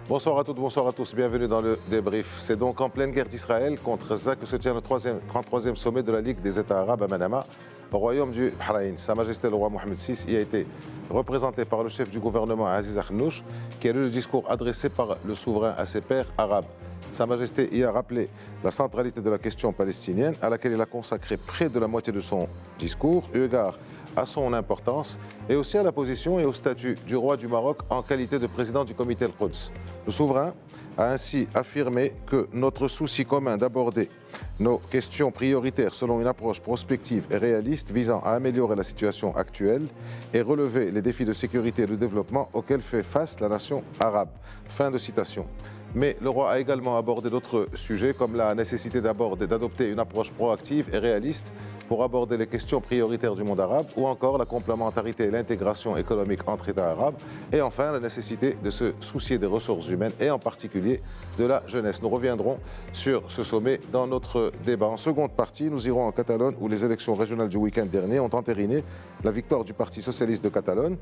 Bonsoir à toutes, bonsoir à tous, bienvenue dans le débrief. C'est donc en pleine guerre d'Israël contre Gaza que se tient le 33e sommet de la Ligue des États arabes à Manama, au royaume du Bahreïn. Sa Majesté le roi Mohamed VI y a été représenté par le chef du gouvernement Aziz Akhannouch, qui a lu le discours adressé par le souverain à ses pairs arabes. Sa Majesté y a rappelé la centralité de la question palestinienne, à laquelle il a consacré près de la moitié de son discours, eu égard à son importance et aussi à la position et au statut du roi du Maroc en qualité de président du comité Al-Quds. Le souverain a ainsi affirmé que notre souci commun d'aborder nos questions prioritaires selon une approche prospective et réaliste visant à améliorer la situation actuelle et relever les défis de sécurité et de développement auxquels fait face la nation arabe. Fin de citation. Mais le roi a également abordé d'autres sujets comme la nécessité d'adopter une approche proactive et réaliste pour aborder les questions prioritaires du monde arabe ou encore la complémentarité et l'intégration économique entre États arabes et enfin la nécessité de se soucier des ressources humaines et en particulier de la jeunesse. Nous reviendrons sur ce sommet dans notre débat. En seconde partie, nous irons en Catalogne où les élections régionales du week-end dernier ont entériné la victoire du Parti socialiste de Catalogne,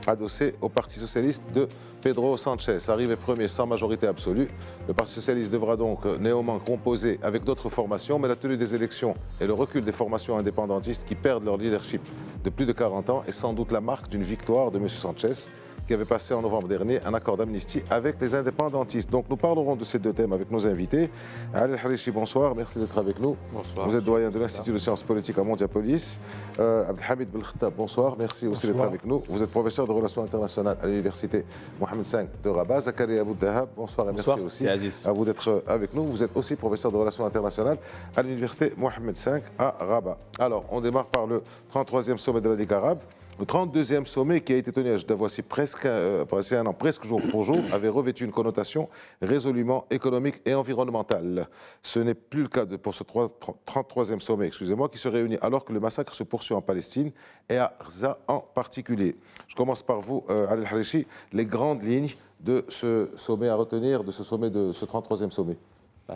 adossé au Parti socialiste de Pedro Sanchez. Arrivé premier sans majorité absolue, le Parti socialiste devra donc néanmoins composer avec d'autres formations, mais la tenue des élections et le recul des formations indépendantistes qui perdent leur leadership de plus de 40 ans est sans doute la marque d'une victoire de M. Sanchez, qui avait passé en novembre dernier un accord d'amnistie avec les indépendantistes. Donc nous parlerons de ces deux thèmes avec nos invités. Ali El-Harichi, bonsoir, merci d'être avec nous. Bonsoir. Vous êtes doyen de l'Institut de sciences politiques à Mondiapolis. Abdelhamid Belkhattab, bonsoir, merci aussi d'être avec nous. Vous êtes professeur de relations internationales à l'Université Mohamed V de Rabat. Zakaria Aboudahab, bonsoir et merci aussi à vous d'être avec nous. Vous êtes aussi professeur de relations internationales à l'Université Mohamed V à Rabat. Alors, on démarre par le 33e sommet de la Ligue arabe. Le 32e sommet qui a été tenu à voici presque un an, presque jour pour jour, avait revêtu une connotation résolument économique et environnementale. Ce n'est plus le cas pour ce 33e sommet, qui se réunit alors que le massacre se poursuit en Palestine et à Gaza en particulier. Je commence par vous, Ali El-Harichi, les grandes lignes de ce sommet à retenir, de ce 33e sommet.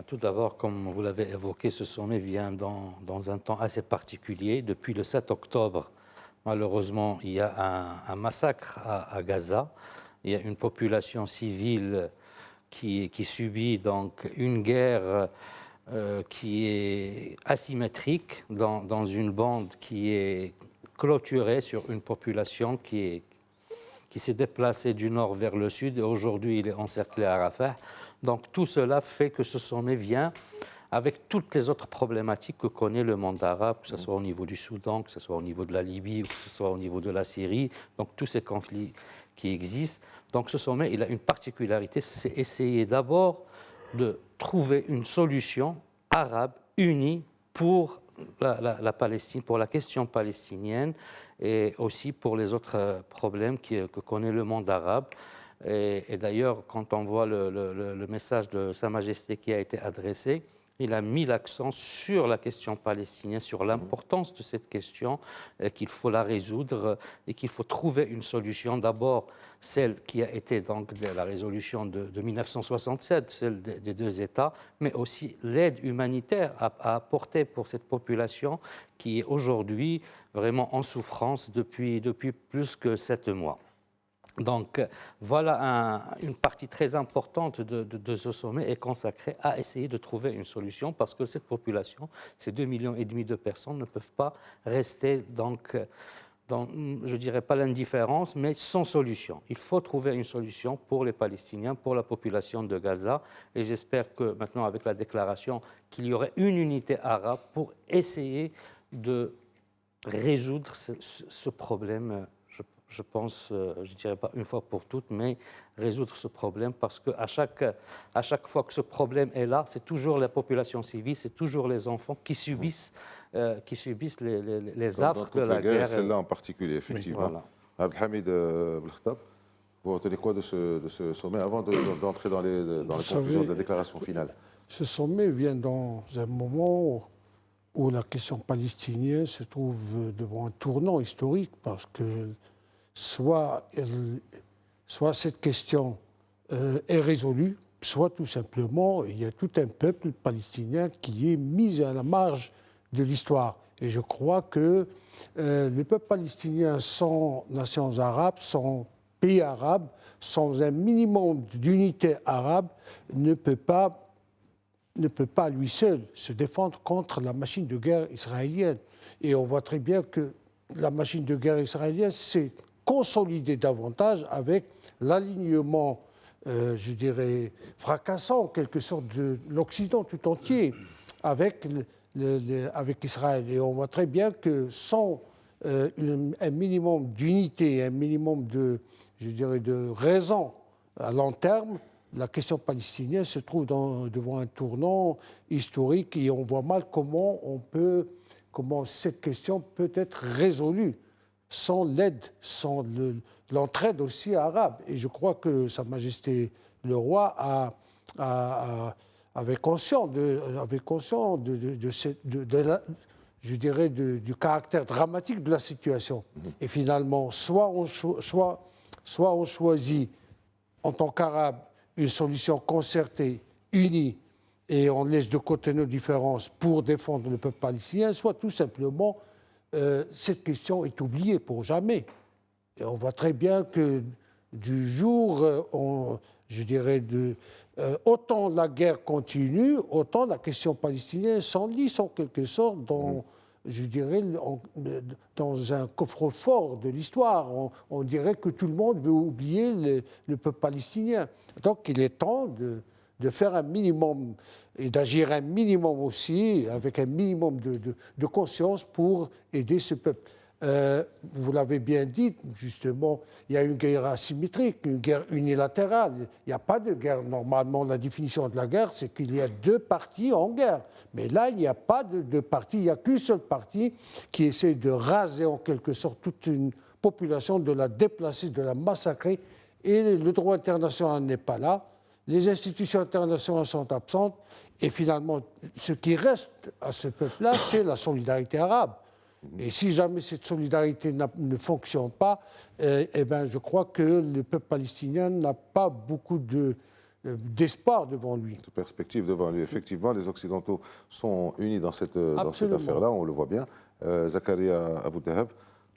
Tout d'abord, comme vous l'avez évoqué, ce sommet vient dans un temps assez particulier. Depuis le 7 octobre, malheureusement, il y a un massacre à Gaza. Il y a une population civile qui subit donc une guerre qui est asymétrique dans une bande qui est clôturée sur une population qui s'est déplacée du nord vers le sud. Et aujourd'hui, il est encerclé à Rafah. Donc tout cela fait que ce sommet vient avec toutes les autres problématiques que connaît le monde arabe, que ce soit au niveau du Soudan, que ce soit au niveau de la Libye, ou que ce soit au niveau de la Syrie, donc tous ces conflits qui existent. Donc ce sommet, il a une particularité, c'est essayer d'abord de trouver une solution arabe unie pour la Palestine, pour la question palestinienne et aussi pour les autres problèmes que connaît le monde arabe. Et d'ailleurs, quand on voit le message de Sa Majesté qui a été adressé, il a mis l'accent sur la question palestinienne, sur l'importance de cette question, qu'il faut la résoudre et qu'il faut trouver une solution. D'abord, celle qui a été donc la résolution de 1967, celle des deux États, mais aussi l'aide humanitaire à apporter pour cette population qui est aujourd'hui vraiment en souffrance depuis plus que 7 mois. Donc voilà une partie très importante de ce sommet est consacrée à essayer de trouver une solution parce que cette population, ces 2,5 millions de personnes ne peuvent pas rester donc dans, je dirais pas l'indifférence, mais sans solution. Il faut trouver une solution pour les Palestiniens, pour la population de Gaza et j'espère que maintenant avec la déclaration qu'il y aurait une unité arabe pour essayer de résoudre ce problème. Je pense, je ne dirais pas une fois pour toutes, mais résoudre ce problème parce qu'à chaque fois que ce problème est là, c'est toujours la population civile, c'est toujours les enfants qui subissent les affres de la guerre. Celle-là en particulier, effectivement. Voilà. Abdelhamid Belkhattab, vous retenez quoi de ce sommet avant d'entrer dans les conclusions de la déclaration finale? Ce sommet vient dans un moment où la question palestinienne se trouve devant un tournant historique parce que soit cette question est résolue, soit tout simplement il y a tout un peuple palestinien qui est mis à la marge de l'histoire. Et je crois que le peuple palestinien sans nations arabes, sans pays arabe, sans un minimum d'unité arabe, ne peut pas à lui seul se défendre contre la machine de guerre israélienne. Et on voit très bien que la machine de guerre israélienne s'est consolidée davantage avec l'alignement, je dirais, fracassant en quelque sorte de l'Occident tout entier avec Israël. Et on voit très bien que sans un minimum d'unité, un minimum de, je dirais, de raison à long terme, la question palestinienne se trouve devant un tournant historique et on voit mal comment cette question peut être résolue sans l'aide, sans l'entraide aussi arabe. Et je crois que Sa Majesté le Roi avait conscience du caractère dramatique de la situation. Et finalement, soit on choisit en tant qu'Arabe une solution concertée, unie, et on laisse de côté nos différences pour défendre le peuple palestinien, soit tout simplement cette question est oubliée pour jamais. Et on voit très bien que du jour, autant la guerre continue, autant la question palestinienne s'enlise en quelque sorte dans un coffre-fort de l'histoire. On dirait que tout le monde veut oublier le peuple palestinien. Donc il est temps de faire un minimum et d'agir un minimum aussi, avec un minimum de conscience pour aider ce peuple. Vous l'avez bien dit, justement, il y a une guerre asymétrique, une guerre unilatérale. Il n'y a pas de guerre. Normalement, la définition de la guerre, c'est qu'il y a deux parties en guerre. Mais là, il n'y a pas de deux parties. Il n'y a qu'une seule partie qui essaie de raser en quelque sorte toute une population, de la déplacer, de la massacrer. Et le droit international n'est pas là. Les institutions internationales sont absentes. Et finalement, ce qui reste à ce peuple-là, c'est la solidarité arabe. Et si jamais cette solidarité ne fonctionne pas, je crois que le peuple palestinien n'a pas beaucoup d'espoir devant lui. De perspective devant lui. Effectivement, les Occidentaux sont unis dans cette affaire-là, on le voit bien. Zakaria Abou Tahab,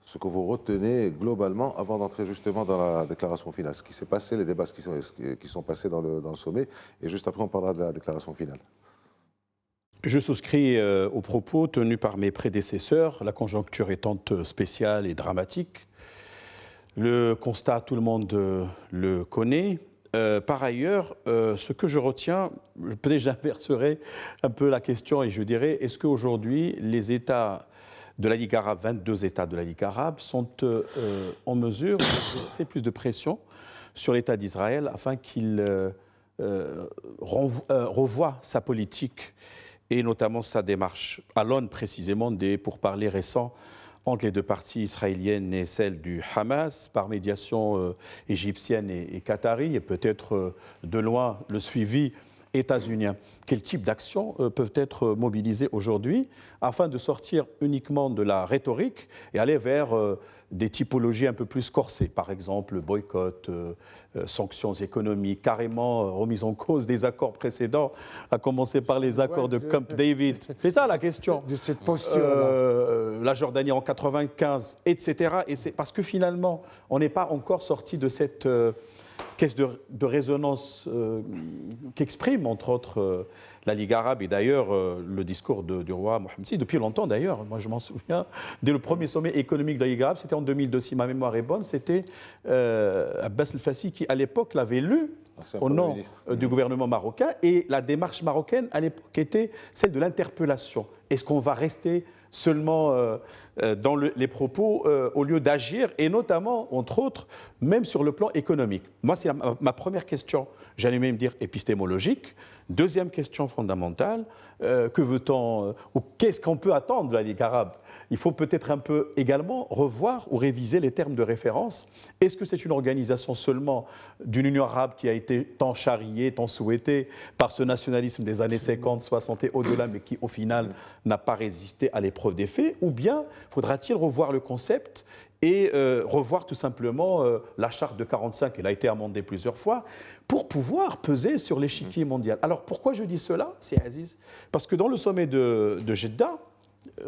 ce que vous retenez globalement avant d'entrer justement dans la déclaration finale, ce qui s'est passé, les débats qui sont passés dans le sommet, et juste après on parlera de la déclaration finale. Je souscris aux propos tenus par mes prédécesseurs, la conjoncture étant spéciale et dramatique. Le constat, tout le monde le connaît. Par ailleurs, ce que je retiens, peut-être j'inverserai un peu la question et je dirais, est-ce qu'aujourd'hui, les États de la Ligue arabe, 22 États de la Ligue arabe, sont en mesure d'exercer plus de pression sur l'État d'Israël afin qu'il revoie sa politique et notamment sa démarche, à l'aune précisément des pourparlers récents entre les deux parties israéliennes et celle du Hamas, par médiation égyptienne et qatari, et peut-être de loin le suivi états-unien. Quel type d'actions peuvent être mobilisées aujourd'hui afin de sortir uniquement de la rhétorique et aller vers des typologies un peu plus corsées, par exemple boycott, sanctions économiques, carrément remise en cause des accords précédents, à commencer par les accords de Camp David. C'est ça la question. De cette posture. La Jordanie en 95, etc. Et c'est parce que finalement, on n'est pas encore sorti de cette caisse de résonance qu'exprime, entre autres, la Ligue arabe et d'ailleurs le discours du roi Mohammed VI, depuis longtemps d'ailleurs. Moi, je m'en souviens, dès le premier sommet économique de la Ligue arabe, c'était en 2002, si ma mémoire est bonne, c'était Abbas el-Fassi qui, à l'époque, l'avait lu au nom du gouvernement marocain. Et la démarche marocaine, à l'époque, était celle de l'interpellation. Est-ce qu'on va rester seulement dans les propos au lieu d'agir, et notamment, entre autres, même sur le plan économique? Moi, c'est ma première question, j'allais même dire épistémologique. Deuxième question fondamentale, que veut-on, ou qu'est-ce qu'on peut attendre de la Ligue arabe? Il faut peut-être un peu également revoir ou réviser les termes de référence. Est-ce que c'est une organisation seulement d'une Union arabe qui a été tant charriée, tant souhaitée par ce nationalisme des années 50, 60 et au-delà, mais qui au final n'a pas résisté à l'épreuve des faits? Ou bien faudra-t-il revoir le concept et revoir tout simplement la charte de 45, elle a été amendée plusieurs fois, pour pouvoir peser sur l'échiquier mondial? Alors pourquoi je dis cela, c'est Aziz? Parce que dans le sommet de Jeddah,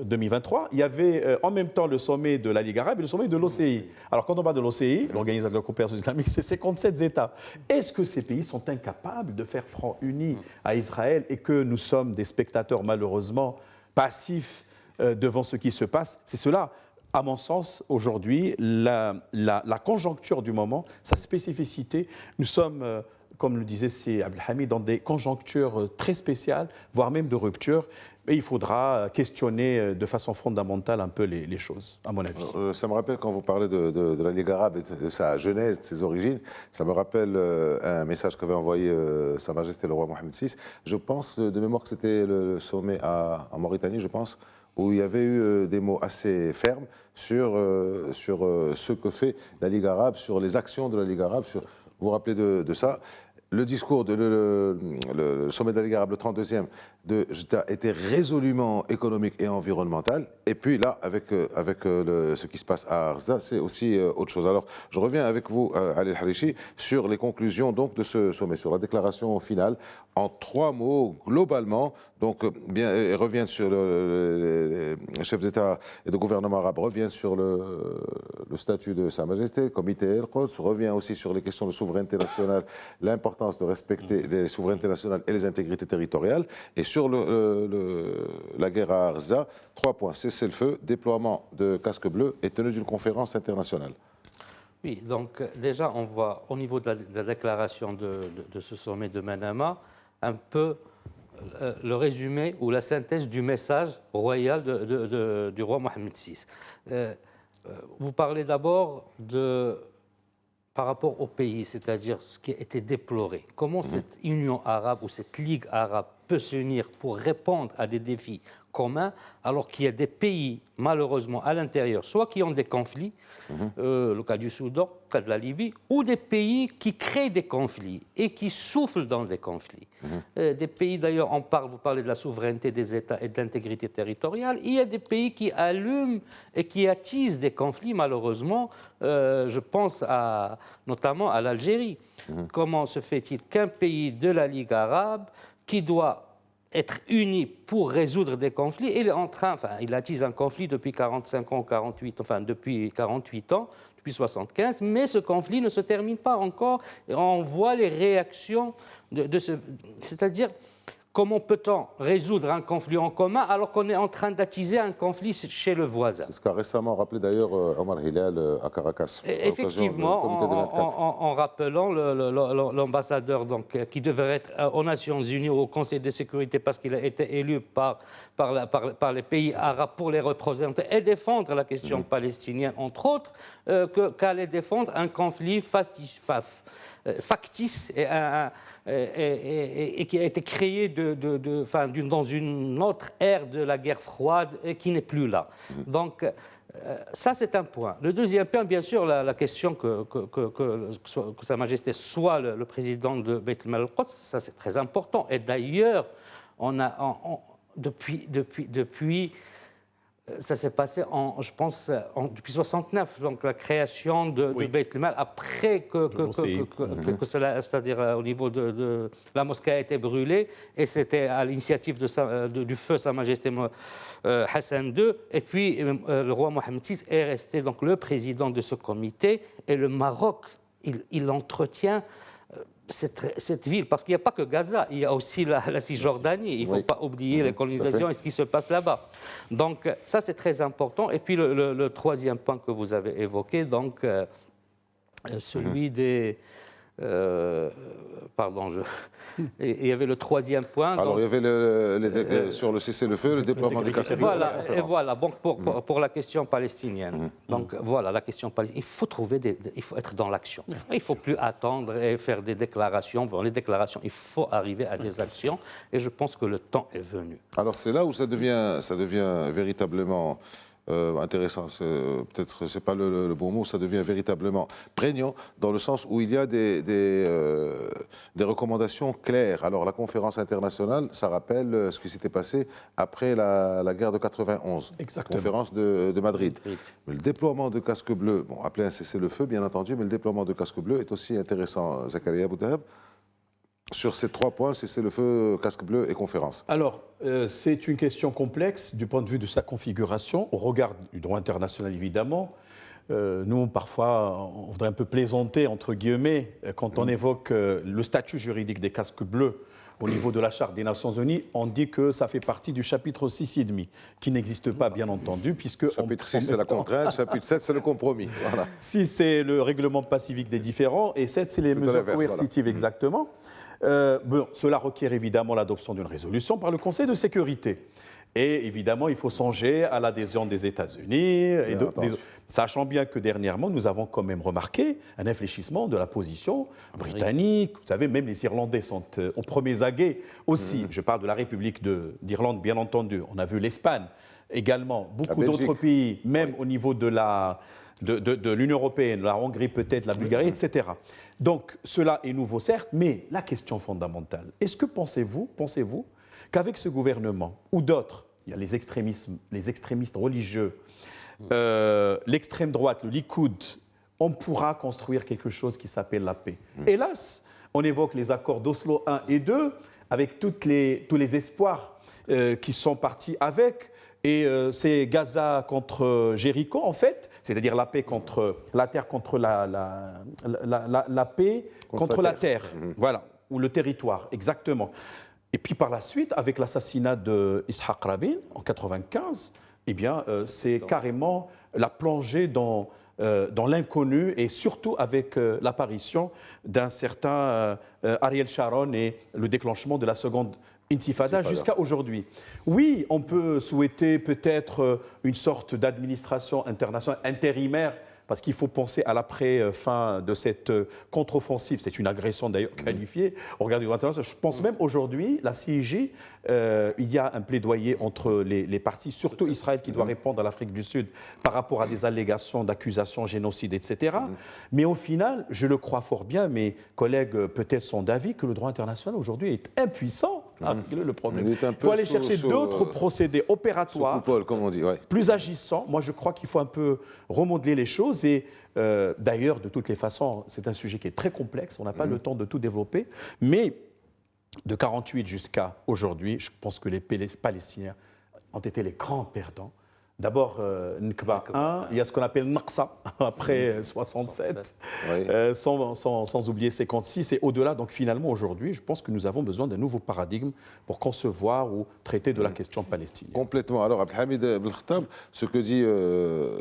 2023, il y avait en même temps le sommet de la Ligue arabe et le sommet de l'OCI. Alors quand on parle de l'OCI, l'Organisation de la coopération islamique, c'est 57 États. Est-ce que ces pays sont incapables de faire front uni à Israël et que nous sommes des spectateurs malheureusement passifs devant ce qui se passe? C'est cela. À mon sens, aujourd'hui, la conjoncture du moment, sa spécificité, nous sommes, comme le disait c'est Abdelhamid, dans des conjonctures très spéciales, voire même de rupture. Et il faudra questionner de façon fondamentale un peu les choses, à mon avis. Ça me rappelle, quand vous parlez de la Ligue arabe et de sa genèse, de ses origines, ça me rappelle un message qu'avait envoyé Sa Majesté le roi Mohamed VI. Je pense de mémoire que c'était le sommet en Mauritanie, je pense, où il y avait eu des mots assez fermes sur ce que fait la Ligue arabe, sur les actions de la Ligue arabe. Vous vous rappelez de ça? Le discours le sommet de la Ligue arabe, le 32e, de Jeddah, était résolument économique et environnemental. Et puis là, avec ce qui se passe à Arza, c'est aussi autre chose. Alors, je reviens avec vous, Ali El-Harichi, sur les conclusions donc, de ce sommet, sur la déclaration finale, en 3 mots, globalement. Donc, bien, reviennent sur les chefs d'État et de gouvernement arabes, reviennent sur le statut de Sa Majesté, le comité El-Quds, revient aussi sur les questions de souveraineté nationale, l'importance de respecter les souverainetés nationales et les intégrités territoriales. Et sur la guerre à Arza, 3 points, cessez-le-feu, déploiement de casques bleus et tenue d'une conférence internationale. Oui, donc déjà, on voit au niveau de la déclaration de ce sommet de Manama un peu le résumé ou la synthèse du message royal du roi Mohamed VI. Vous parlez d'abord par rapport au pays, c'est-à-dire ce qui a été déploré. Comment cette Union arabe ou cette Ligue arabe peut s'unir pour répondre à des défis communs, alors qu'il y a des pays, malheureusement, à l'intérieur, soit qui ont des conflits, le cas du Soudan, le cas de la Libye, ou des pays qui créent des conflits et qui soufflent dans des conflits. Des pays, d'ailleurs, vous parlez de la souveraineté des États et de l'intégrité territoriale, il y a des pays qui allument et qui attisent des conflits, malheureusement. Je pense notamment à l'Algérie. Comment se fait-il qu'un pays de la Ligue arabe, qui doit être uni pour résoudre des conflits, il attise un conflit depuis 45 ans, 48, depuis 48 ans, depuis 75, mais ce conflit ne se termine pas encore. Et on voit les réactions c'est-à-dire, comment peut-on résoudre un conflit en commun alors qu'on est en train d'attiser un conflit chez le voisin? C'est ce qu'a récemment rappelé d'ailleurs Omar Hilal à Caracas. Effectivement, en rappelant l'ambassadeur qui devrait être aux Nations Unies, au Conseil de sécurité, parce qu'il a été élu par les pays arabes pour les représenter et défendre la question palestinienne, entre autres, qu'aller défendre un conflit factice et qui a été créé dans une autre ère de la guerre froide et qui n'est plus là. Donc, ça, c'est un point. Le deuxième point, bien sûr, la question que Sa Majesté soit le président de Beit el-Mal al-Quds, ça, c'est très important. Et d'ailleurs, depuis ça s'est passé, je pense, depuis 69, donc la création de Beit el-Mal, après c'est-à-dire au niveau de la mosquée a été brûlée, et c'était à l'initiative du feu Sa Majesté Hassan II, et puis le roi Mohamed VI est resté donc le président de ce comité, et le Maroc, il entretient cette ville, parce qu'il n'y a pas que Gaza, il y a aussi la Cisjordanie. Il ne faut pas oublier les colonisations et ce qui se passe là-bas. Donc ça, c'est très important. Et puis le troisième point que vous avez évoqué, donc celui des... il y avait le troisième point. Alors, il y avait sur le cessez-le-feu, le déploiement des casques bleus. Voilà, donc pour la question palestinienne. Donc voilà, la question palestinienne. Il faut être dans l'action. Il ne faut plus attendre et faire des déclarations. Les déclarations, il faut arriver à des actions. Et je pense que le temps est venu. Alors, c'est là où ça devient véritablement... intéressant, peut-être c'est pas le bon mot, ça devient véritablement prégnant dans le sens où il y a des recommandations claires. Alors la conférence internationale, ça rappelle ce qui s'était passé après la guerre de 91, exactement. Conférence de Madrid. Mais le déploiement de casques bleus, appelé un cessez-le-feu bien entendu, mais le déploiement de casques bleus est aussi intéressant. Zakaria Boudaheb. Sur ces 3 points, cessez-le-feu, casque bleu et conférence. Alors, c'est une question complexe du point de vue de sa configuration, au regard du droit international évidemment. Nous, parfois, on voudrait un peu plaisanter, entre guillemets, quand on évoque le statut juridique des casques bleus au niveau de la Charte des Nations Unies, on dit que ça fait partie du chapitre 6,5, qui n'existe pas, bien entendu, puisque... Chapitre 6, c'est la contrainte, chapitre 7, c'est le compromis. Voilà. 6, c'est le règlement pacifique des différends, et 7, c'est les mesures coercitives, exactement. Bon, cela requiert évidemment l'adoption d'une résolution par le Conseil de sécurité. Et évidemment, il faut songer à l'adhésion des États-Unis, sachant bien que dernièrement, nous avons quand même remarqué un infléchissement de la position britannique. Vous savez, même les Irlandais sont aux premiers aguets aussi. Je parle de la République d'Irlande, bien entendu. On a vu l'Espagne également, beaucoup d'autres pays, même au niveau de l'Union européenne, la Hongrie peut-être, la Bulgarie, etc. Donc, cela est nouveau, certes, mais la question fondamentale, est-ce que pensez-vous qu'avec ce gouvernement ou d'autres, il y a les extrémistes religieux, l'extrême droite, le Likoud, on pourra construire quelque chose qui s'appelle la paix. Hélas, on évoque les accords d'Oslo 1 et 2, avec tous les espoirs qui sont partis avec, et c'est Gaza contre Jéricho, en fait, c'est-à-dire la paix contre la terre, contre la paix contre la terre, voilà, ou le territoire, exactement. Et puis par la suite, avec l'assassinat de Yitzhak Rabin en 1995, eh bien, c'est carrément la plongée dans l'inconnu, et surtout avec l'apparition d'un certain Ariel Sharon et le déclenchement de la seconde Intifada jusqu'à aujourd'hui. Oui, on peut souhaiter peut-être une sorte d'administration internationale intérimaire, parce qu'il faut penser à l'après-fin de cette contre-offensive. C'est une agression d'ailleurs qualifiée au regard du droit international. Je pense même aujourd'hui, la CIJ, il y a un plaidoyer entre les parties, surtout Israël qui doit répondre à l'Afrique du Sud par rapport à des allégations d'accusations, génocide, etc. Mais au final, je le crois fort bien, mes collègues peut-être sont d'avis que le droit international aujourd'hui est impuissant à régler le problème. Il faut aller chercher d'autres procédés opératoires, coupole, comme on dit, plus agissants. Moi, je crois qu'il faut un peu remodeler les choses. Et d'ailleurs, de toutes les façons, c'est un sujet qui est très complexe. On n'a pas le temps de tout développer. Mais de 1948 jusqu'à aujourd'hui, je pense que les Palestiniens ont été les grands perdants. D'abord, Nakba 1, il y a ce qu'on appelle Naqsa, après 67, sans oublier 56 et au-delà. Donc finalement, aujourd'hui, je pense que nous avons besoin d'un nouveau paradigme pour concevoir ou traiter de la question palestinienne. Complètement. Alors, Abdelhamid Belkhatab, ce que dit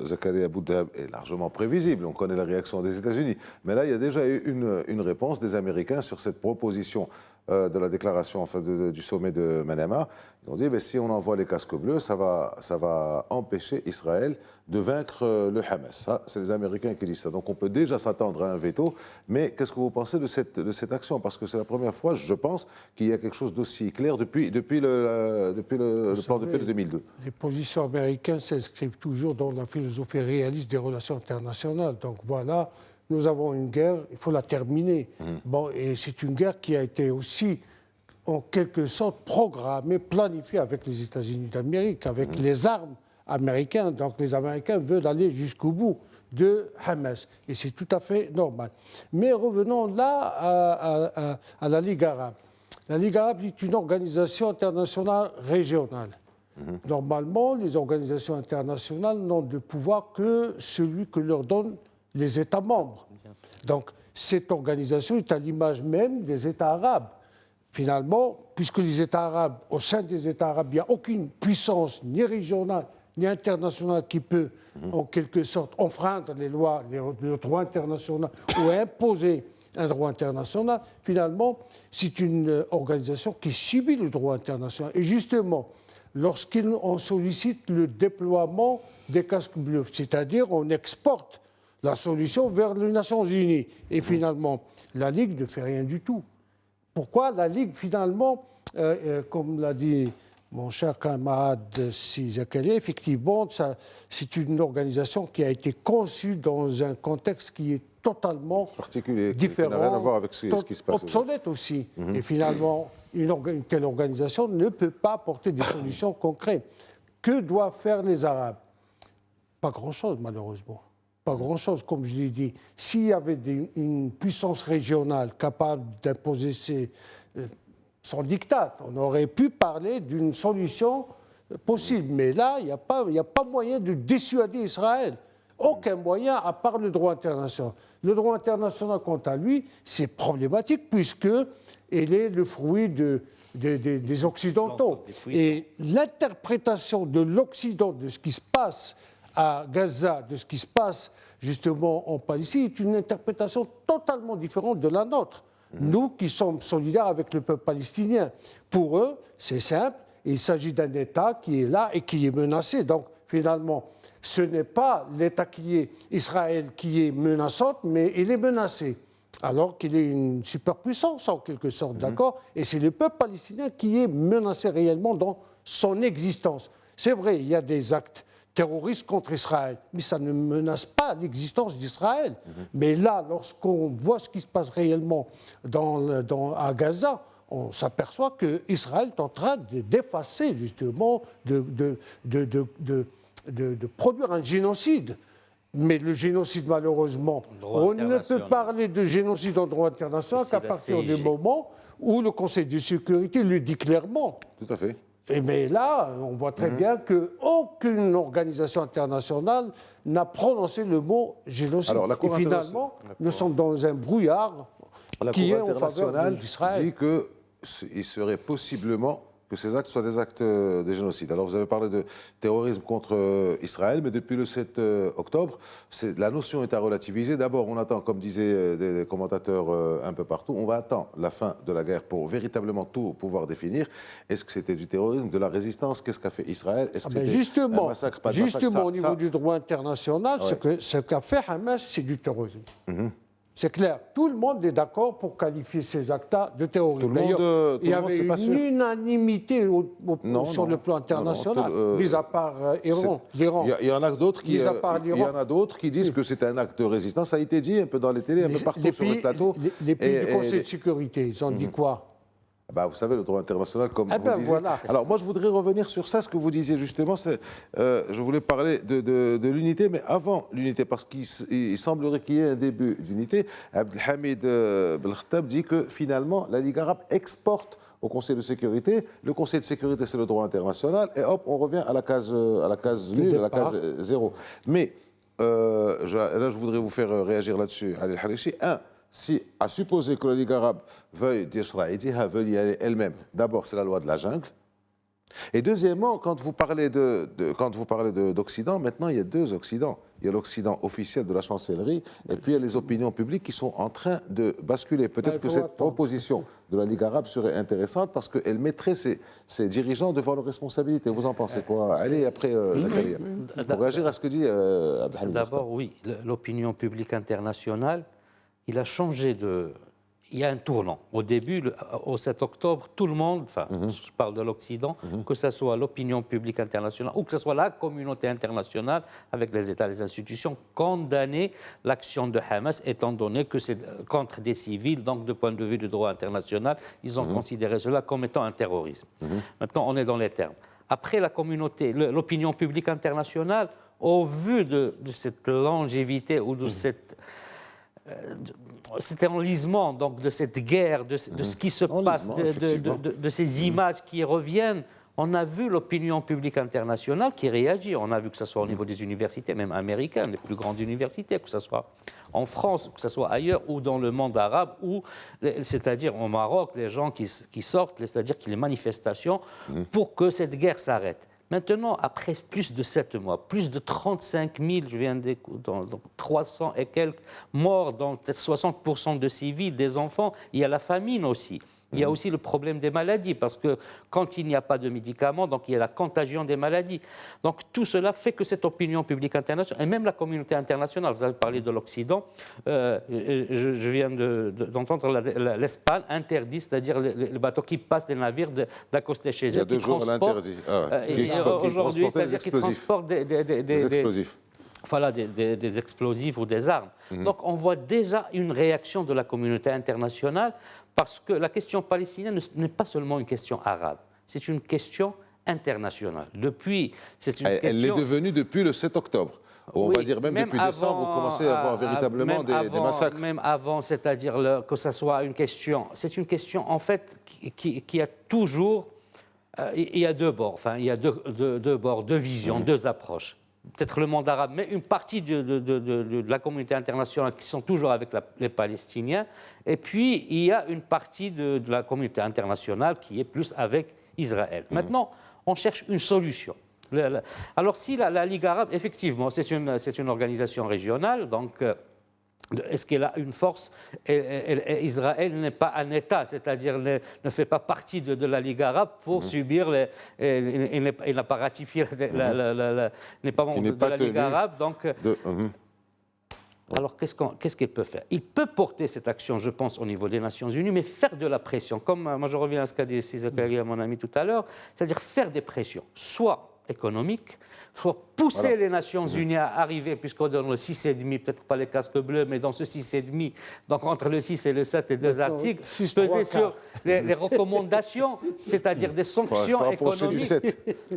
Zakaria Bouddhab est largement prévisible. On connaît la réaction des États-Unis. Mais là, il y a déjà eu une réponse des Américains sur cette proposition de la déclaration du sommet de Manama. Ils ont dit si on envoie les casques bleus, ça va empêcher Israël de vaincre le Hamas. Ça, c'est les Américains qui disent ça. Donc on peut déjà s'attendre à un veto. Mais qu'est-ce que vous pensez de cette action? Parce que c'est la première fois, je pense, qu'il y a quelque chose d'aussi clair depuis le plan de paix de 2002. Les positions américaines s'inscrivent toujours dans la philosophie réaliste des relations internationales. Donc voilà, nous avons une guerre, il faut la terminer. Bon, et c'est une guerre qui a été aussi, en quelque sorte, programmée, planifiée avec les États-Unis d'Amérique, avec les armes américaines. Donc les Américains veulent aller jusqu'au bout de Hamas. Et c'est tout à fait normal. Mais revenons là à la Ligue arabe. La Ligue arabe est une organisation internationale régionale. Normalement, les organisations internationales n'ont de pouvoir que celui que leur donnent les États membres. Donc, cette organisation est à l'image même des États arabes. Finalement, puisque les États arabes, au sein des États arabes, il n'y a aucune puissance, ni régionale, ni internationale, qui peut, en quelque sorte, enfreindre les lois, le droit international, ou imposer un droit international, finalement, c'est une organisation qui subit le droit international. Et justement, lorsqu'on sollicite le déploiement des casques bleus, c'est-à-dire on exporte la solution vers les Nations Unies. Et finalement, la Ligue ne fait rien du tout. Pourquoi la Ligue, finalement, comme l'a dit mon cher camarade Zakaria, effectivement, c'est une organisation qui a été conçue dans un contexte qui est totalement particulier, différent, qui n'a rien à voir avec ce qui se passe obsolète aussi. Et finalement, une telle organisation ne peut pas apporter des solutions concrètes. Que doivent faire les Arabes? Pas grand-chose, malheureusement. Pas grand-chose, comme je l'ai dit. S'il y avait une puissance régionale capable d'imposer son diktat, on aurait pu parler d'une solution possible. Mais là, il n'y a pas moyen de dissuader Israël. Aucun moyen, à part le droit international. Le droit international, quant à lui, c'est problématique puisqu'il est le fruit des Occidentaux. Et l'interprétation de l'Occident de ce qui se passe à Gaza, de ce qui se passe justement en Palestine, est une interprétation totalement différente de la nôtre. Nous qui sommes solidaires avec le peuple palestinien. Pour eux, c'est simple, il s'agit d'un État qui est là et qui est menacé. Donc finalement, ce n'est pas l'État qui est Israël qui est menaçante, mais il est menacé. Alors qu'il est une superpuissance en quelque sorte, d'accord ? Et c'est le peuple palestinien qui est menacé réellement dans son existence. C'est vrai, il y a des actes terroristes contre Israël, mais ça ne menace pas l'existence d'Israël. Mais là, lorsqu'on voit ce qui se passe réellement à Gaza, on s'aperçoit qu'Israël est en train d'effacer justement, de produire un génocide. Mais le génocide, malheureusement, on ne peut parler de génocide en droit international qu'à partir du moment où le Conseil de sécurité le dit clairement. Tout à fait. Mais là, on voit très bien qu'aucune organisation internationale n'a prononcé le mot génocide. Alors, et finalement, nous sommes dans un brouillard qui est en faveur d'Israël. La Cour internationale dit qu'il serait possiblement que ces actes soient des actes de génocide. Alors vous avez parlé de terrorisme contre Israël, mais depuis le 7 octobre, la notion est à relativiser. D'abord, on attend, comme disaient des commentateurs un peu partout, on va attendre la fin de la guerre pour véritablement tout pouvoir définir. Est-ce que c'était du terrorisme, de la résistance? Qu'est-ce qu'a fait Israël? Est-ce que c'était un massacre, pas de massacre? Justement, au niveau du droit international, ce qu'a fait Hamas, c'est du terrorisme. C'est clair. Tout le monde est d'accord pour qualifier ces actes-là de terrorisme. D'ailleurs, il y avait une unanimité sur le plan international, mis à part l'Iran. Il y en a d'autres qui disent que c'est un acte de résistance. Ça a été dit un peu dans les télés, un peu partout sur le plateau. Les pays du Conseil de sécurité, ils ont dit quoi? Vous savez, le droit international, comme vous disiez. Voilà. Alors, moi, je voudrais revenir sur ça, ce que vous disiez justement. Je voulais parler de l'unité, mais avant l'unité, parce qu'il semblerait qu'il y ait un début d'unité. Abdelhamid Belkhatab dit que finalement, la Ligue arabe exporte au Conseil de sécurité. Le Conseil de sécurité, c'est le droit international. Et hop, on revient à la case nulle, à la case zéro. Mais là, je voudrais vous faire réagir là-dessus, Ali Harichi. Si, à supposer que la Ligue arabe veuille y aller elle-même, d'abord, c'est la loi de la jungle. Et deuxièmement, quand vous parlez d'Occident, maintenant, il y a deux Occidents. Il y a l'Occident officiel de la chancellerie, et puis il y a les opinions publiques qui sont en train de basculer. Peut-être que cette proposition de la Ligue arabe serait intéressante parce qu'elle mettrait ses dirigeants devant leurs responsabilités. Vous en pensez quoi? Allez, après, Zakaria, pour réagir à ce que dit Abdelhamid. D'abord, oui, l'opinion publique internationale, il a changé il y a un tournant. Au début, au 7 octobre, tout le monde, je parle de l'Occident, que ce soit l'opinion publique internationale ou que ce soit la communauté internationale avec les États, les institutions, condamnaient l'action de Hamas, étant donné que c'est contre des civils, donc de point de vue du droit international, ils ont considéré cela comme étant un terrorisme. Maintenant, on est dans les termes. Après, la communauté, l'opinion publique internationale, au vu de cette longévité ou de cet enlisement donc, de cette guerre, de ce qui se passe, de ces images qui reviennent, on a vu l'opinion publique internationale qui réagit. On a vu que ce soit au niveau des universités, même américaines, les plus grandes universités, que ce soit en France, que ce soit ailleurs, ou dans le monde arabe, c'est-à-dire au Maroc, les gens qui sortent, c'est-à-dire les manifestations pour que cette guerre s'arrête. Maintenant, après plus de 7 mois, plus de 35 000, je viens d'écouter, 300 et quelques morts, dont peut-être 60% de civils, des enfants, il y a la famine aussi. Il y a aussi le problème des maladies, parce que quand il n'y a pas de médicaments, donc il y a la contagion des maladies. Donc tout cela fait que cette opinion publique internationale, et même la communauté internationale, vous avez parlé de l'Occident, je viens d'entendre l'Espagne interdit, c'est-à-dire les bateaux qui passent des navires d'accoster chez eux. Il y a 2 jours, elle interdit. Aujourd'hui, c'est-à-dire qu'ils transportent des explosifs. Voilà, des explosifs ou des armes. Donc on voit déjà une réaction de la communauté internationale parce que la question palestinienne n'est pas seulement une question arabe, c'est une question internationale. Depuis, c'est une Elle question... l'est devenue depuis le 7 octobre. On Oui, va dire même depuis décembre, vous commencez à avoir véritablement des massacres. Même avant, c'est-à-dire que ce soit une question... C'est une question, en fait, qui a toujours... il y a deux bords, enfin, il y a deux bords, deux visions, deux approches. Peut-être le monde arabe, mais une partie de la communauté internationale qui sont toujours avec les Palestiniens. Et puis, il y a une partie de la communauté internationale qui est plus avec Israël. Maintenant, on cherche une solution. Alors, si la Ligue arabe, effectivement, c'est une organisation régionale, donc... Est-ce qu'elle a une force? Israël n'est pas un État, c'est-à-dire ne fait pas partie de la Ligue arabe pour subir il n'a pas ratifié, n'est pas membre de la Ligue arabe. Donc, alors, qu'est-ce qu'il peut faire? Il peut porter cette action, je pense, au niveau des Nations Unies, mais faire de la pression. Comme moi, je reviens à ce qu'a dit Zakaria, mon ami, tout à l'heure, c'est-à-dire faire des pressions, soit économiques, soit pousser les Nations Unies à arriver, puisqu'on donne le 6,5, peut-être pas les casques bleus, mais dans ce 6,5, donc entre le 6 et le 7 et deux articles, peser sur les recommandations, c'est-à-dire des sanctions économiques.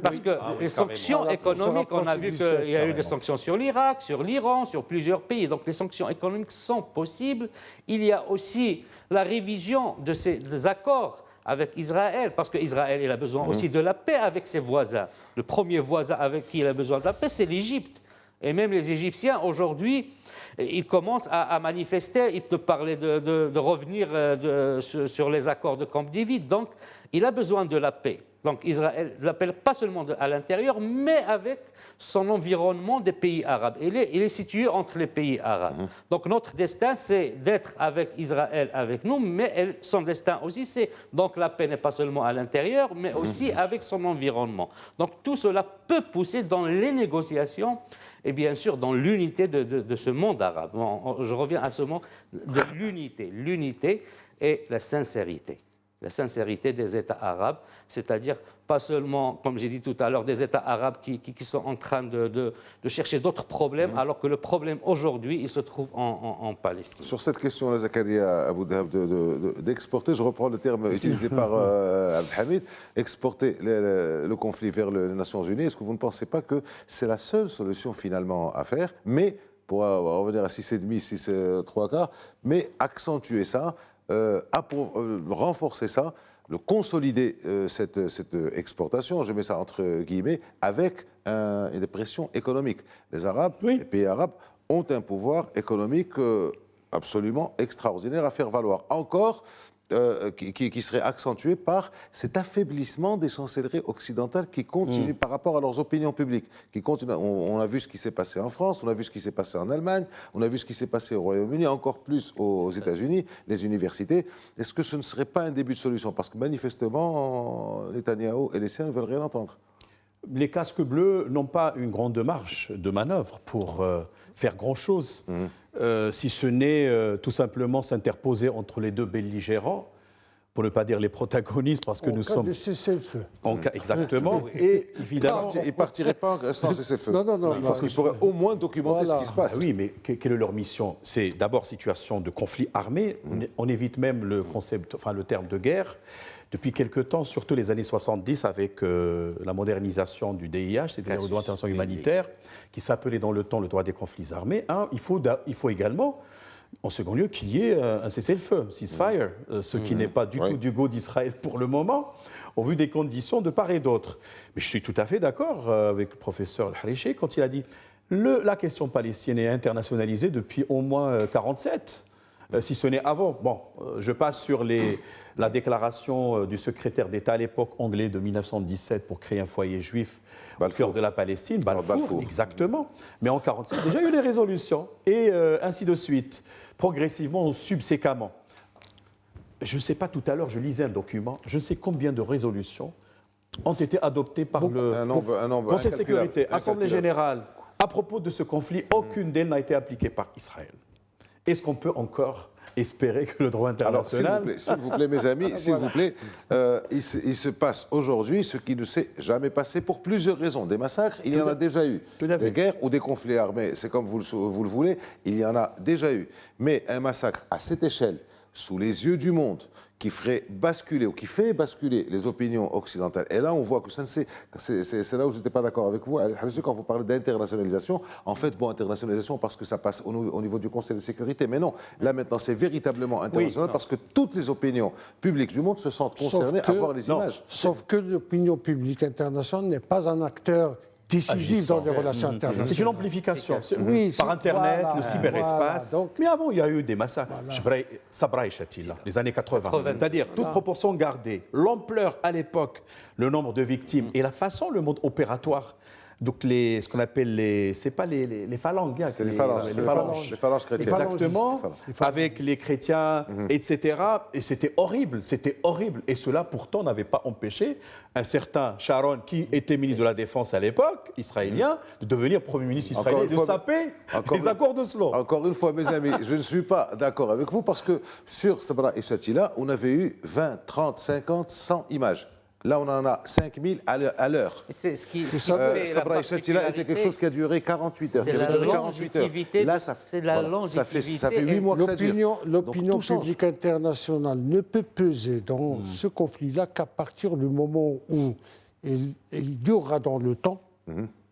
Parce que les sanctions économiques, on a vu qu'il y a eu des sanctions sur l'Irak, sur l'Iran, sur plusieurs pays, donc les sanctions économiques sont possibles. Il y a aussi la révision de ces accords avec Israël, parce qu'Israël il a besoin aussi de la paix avec ses voisins. Le premier voisin avec qui il a besoin de la paix, c'est l'Égypte. Et même les Égyptiens, aujourd'hui, ils commencent à manifester, ils te parlaient de revenir sur les accords de Camp David. Donc, il a besoin de la paix. Donc, Israël ne l'appelle pas seulement à l'intérieur, mais avec son environnement des pays arabes. Il est situé entre les pays arabes. Donc, notre destin, c'est d'être avec Israël, avec nous, mais son destin aussi, c'est... Donc, la paix n'est pas seulement à l'intérieur, mais aussi avec son environnement. Donc, tout cela peut pousser dans les négociations et bien sûr dans l'unité de ce monde arabe. Je reviens à ce mot de l'unité. L'unité et la sincérité. La sincérité des États arabes, c'est-à-dire pas seulement, comme j'ai dit tout à l'heure, des États arabes qui sont en train de chercher d'autres problèmes, alors que le problème aujourd'hui, il se trouve en Palestine. Sur cette question-là, Zakaria Abou Dahab, d'exporter, je reprends le terme utilisé par Abdelhamid, exporter le conflit vers les Nations Unies, est-ce que vous ne pensez pas que c'est la seule solution finalement à faire, mais pour revenir à 6,5, 6 3/4, mais accentuer ça, renforcer ça, consolider cette exportation, je mets ça entre guillemets, avec une pression économique. Les Arabes, les pays arabes ont un pouvoir économique absolument extraordinaire à faire valoir. Encore, qui serait accentué par cet affaiblissement des chancelleries occidentales qui continuent par rapport à leurs opinions publiques. On a vu ce qui s'est passé en France, on a vu ce qui s'est passé en Allemagne, on a vu ce qui s'est passé au Royaume-Uni, encore plus aux États-Unis, les universités. Est-ce que ce ne serait pas un début de solution? Parce que manifestement, Netanyahou et les siens ne veulent rien entendre. Les casques bleus n'ont pas une grande marge de manœuvre pour faire grand-chose. Si ce n'est tout simplement s'interposer entre les deux belligérants, pour ne pas dire les protagonistes, parce que nous sommes... En cas de cessez-le-feu. Exactement. Et évidemment... Ils ne partiraient pas sans cessez-le feu. Non. Parce qu'ils pourraient au moins documenter ce qui se passe. Ah oui, mais quelle est leur mission? C'est d'abord situation de conflit armé. On évite même le concept, enfin le terme de guerre. Depuis quelque temps, surtout les années 70, avec la modernisation du DIH, c'est-à-dire le droit international humanitaire, qui s'appelait dans le temps le droit des conflits armés, il faut également, en second lieu, qu'il y ait un cessez-le-feu, ceasefire, ce qui n'est pas du tout du goût d'Israël pour le moment, au vu des conditions de part et d'autre. Mais je suis tout à fait d'accord avec le professeur Al-Harichi quand il a dit la question palestinienne est internationalisée depuis au moins 1947. Si ce n'est avant. Bon, je passe sur la déclaration du secrétaire d'État à l'époque anglais de 1917 pour créer un foyer juif au cœur de la Palestine, Balfour, exactement. Mais en 1947, déjà il y a eu les résolutions, et ainsi de suite, progressivement, subséquemment. Je ne sais pas, tout à l'heure, je lisais un document, je ne sais combien de résolutions ont été adoptées par le Conseil de sécurité, Assemblée générale. À propos de ce conflit, aucune d'elles n'a été appliquée par Israël. Est-ce qu'on peut encore espérer que le droit international... Alors, s'il vous plaît, mes amis, s'il vous plaît, il se passe aujourd'hui ce qui ne s'est jamais passé pour plusieurs raisons. Des massacres, il y en a déjà eu. Des guerres ou des conflits armés, c'est comme vous le voulez, il y en a déjà eu. Mais un massacre à cette échelle, sous les yeux du monde, qui ferait basculer ou qui fait basculer les opinions occidentales. Et là, on voit que c'est là où je n'étais pas d'accord avec vous. Quand vous parlez d'internationalisation, en fait, bon, internationalisation parce que ça passe au niveau du Conseil de sécurité. Mais non, là maintenant, c'est véritablement international parce que toutes les opinions publiques du monde se sentent concernées à voir les images. Sauf que l'opinion publique internationale n'est pas un acteur décisif dans les relations internationales. C'est une amplification Oui, par Internet, voilà, le cyberespace. voilà, Mais avant, il y a eu des massacres. Sabra et Shatila, les années 80. C'est-à-dire, toute proportion gardée, l'ampleur à l'époque, le nombre de victimes et la façon, le mode opératoire. Donc, ce qu'on appelle c'est pas les phalanges. C'est les phalanges chrétiennes. Exactement, avec les chrétiens, etc. Et c'était horrible. Et cela, pourtant, n'avait pas empêché un certain Sharon, qui était ministre de la Défense à l'époque, israélien, de devenir Premier ministre israélien et de saper les accords d'Oslo. Encore une fois, mes amis, je ne suis pas d'accord avec vous parce que sur Sabra et Shatila, on avait eu 20, 30, 50, 100 images. Là, on en a 5000 à l'heure. C'est ce qui fait Sabra et Shatila était quelque chose qui a duré 48 heures. C'est la longévité. Là, ça fait 8 mois que ça dure. L'opinion publique internationale ne peut peser dans ce conflit-là qu'à partir du moment où il durera dans le temps,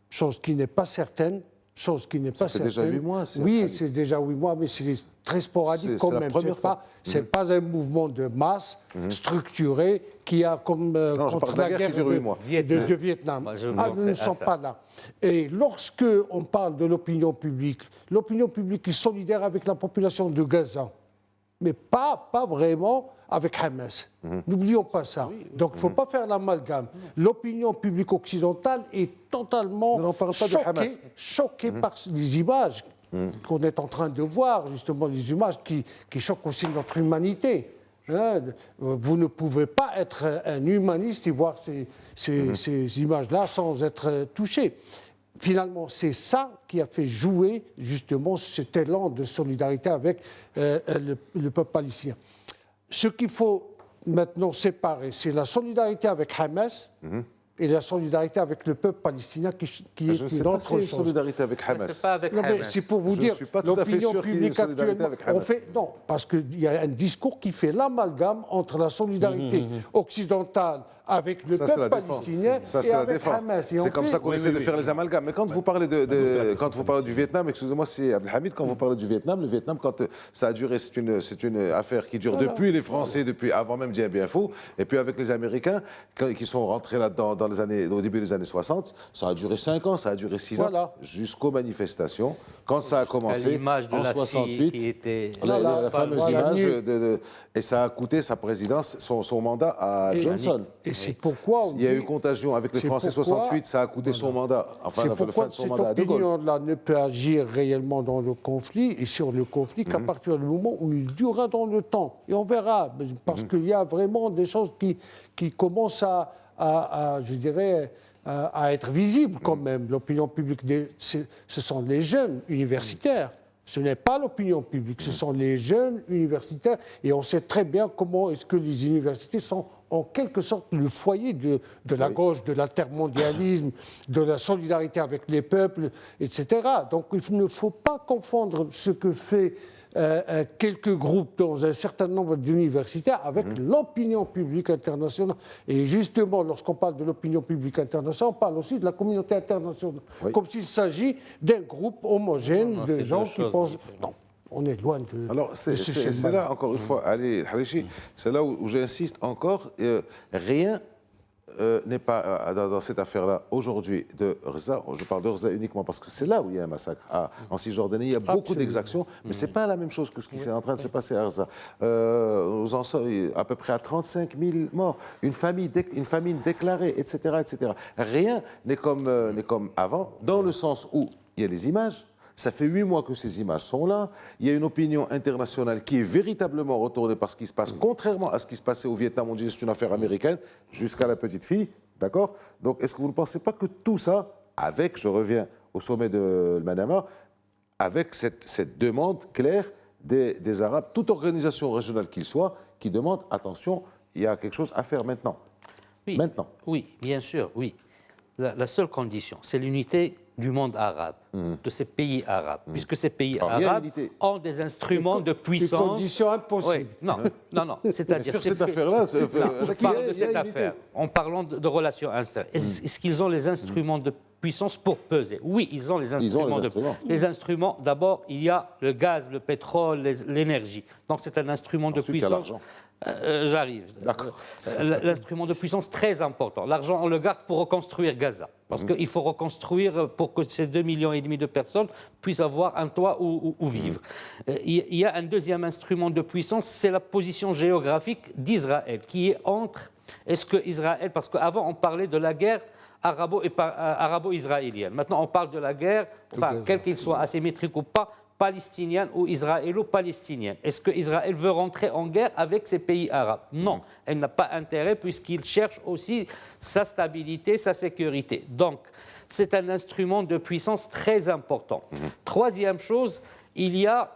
chose qui n'est pas certaine. C'est déjà 8 mois. Oui, c'est déjà 8 mois, mais c'est très sporadique quand même. Ce n'est pas un mouvement de masse structuré qui a comme contre la guerre de Vietnam. Nous ne sommes pas là. Et lorsque on parle de l'opinion publique est solidaire avec la population de Gaza, mais pas vraiment avec Hamas. N'oublions pas ça. Donc il ne faut pas faire l'amalgame. L'opinion publique occidentale est totalement choquée par les images qu'on est en train de voir, justement, les images qui choquent aussi notre humanité. Vous ne pouvez pas être un humaniste et voir ces images-là sans être touché. Finalement, c'est ça qui a fait jouer justement cet élan de solidarité avec le peuple palestinien. Ce qu'il faut maintenant séparer, c'est la solidarité avec Hamas et la solidarité avec le peuple palestinien qui est une autre chose. Solidarité avec Hamas. C'est pas avec Hamas. C'est pour vous dire, l'opinion publique actuellement, non, parce qu'il y a un discours qui fait l'amalgame entre la solidarité occidentale avec le peuple palestinien et avec Hamas. C'est comme ça qu'on essaie de faire les amalgames. Mais quand vous parlez quand vous parlez du Vietnam, excusez-moi, c'est Abdelhamid, quand vous parlez du Vietnam, le Vietnam, quand ça a duré, c'est une affaire qui dure depuis les Français, depuis avant même Dien Bien Phu, et puis avec les Américains qui sont rentrés là-dedans au début des années 60, ça a duré 5 ans, ça a duré 6 ans, jusqu'aux manifestations. Quand ça a commencé, en 68, qui était la fameuse image, et ça a coûté sa présidence, son mandat à Johnson. Et c'est pourquoi il y a eu contagion avec les Français 68, ça a coûté son mandat, enfin la fin de son mandat à De Gaulle. Cette opinion-là ne peut agir réellement dans le conflit et sur le conflit qu'à partir du moment où il durera dans le temps. Et on verra, parce qu'il y a vraiment des choses qui commencent je dirais, à être visibles quand même. L'opinion publique, ce sont les jeunes universitaires. Ce n'est pas l'opinion publique, ce sont les jeunes universitaires. Et on sait très bien comment est-ce que les universités sont en quelque sorte le foyer de la gauche, de l'intermondialisme, de la solidarité avec les peuples, etc. Donc il ne faut pas confondre ce que fait quelques groupes dans un certain nombre d'universités avec l'opinion publique internationale. Et justement, lorsqu'on parle de l'opinion publique internationale, on parle aussi de la communauté internationale. Comme s'il s'agit d'un groupe homogène de gens qui pensent... Non, on est loin de... Alors, c'est là, encore une fois, Ali Harichi, c'est là où j'insiste encore, rien n'est pas dans cette affaire-là aujourd'hui de Gaza. Je parle de Gaza uniquement parce que c'est là où il y a un massacre. En Cisjordanie, il y a beaucoup d'exactions, mais ce n'est pas la même chose que ce qui est en train de se passer à Gaza. Nous en sommes à peu près à 35 000 morts, une famine déclarée, etc., etc. Rien n'est comme avant, dans le sens où il y a les images. Ça fait 8 mois que ces images sont là. Il y a une opinion internationale qui est véritablement retournée par ce qui se passe, contrairement à ce qui se passait au Vietnam. On dit que c'est une affaire américaine, jusqu'à la petite fille. D'accord ? Donc, est-ce que vous ne pensez pas que tout ça, je reviens au sommet de Manama, avec cette demande claire des Arabes, toute organisation régionale qu'il soit, qui demande, attention, il y a quelque chose à faire maintenant. Oui, maintenant. Oui, bien sûr, oui. la seule condition, c'est l'unité du monde arabe, de ces pays arabes, puisque ces pays Alors, il y a arabes l'unité. ont des instruments de Des puissance. conditions impossibles. Oui, non, c'est-à-dire... Sur cette affaire-là, je parle de cette affaire, en parlant de relations extérieures. Est-ce qu'ils ont les instruments de puissance pour peser? Oui, ils ont les instruments. Les instruments, d'abord, il y a le gaz, le pétrole, l'énergie. Donc c'est un instrument de Ensuite, il y a puissance. l'argent. J'arrive. L'instrument de puissance très important. L'argent, on le garde pour reconstruire Gaza. Parce qu'il faut reconstruire pour que ces 2,5 millions de personnes puissent avoir un toit où vivre. Il y a un deuxième instrument de puissance, c'est la position géographique d'Israël, qui est entre... Est-ce que Israël... Parce qu'avant, on parlait de la guerre arabo-israélienne. Maintenant, on parle de la guerre, enfin, quel qu'il soit asymétrique ou pas, palestinienne ou israélo-palestinienne. Est-ce qu'Israël veut rentrer en guerre avec ces pays arabes? Non, elle n'a pas intérêt puisqu'il cherche aussi sa stabilité, sa sécurité. Donc, c'est un instrument de puissance très important. Troisième chose, il y a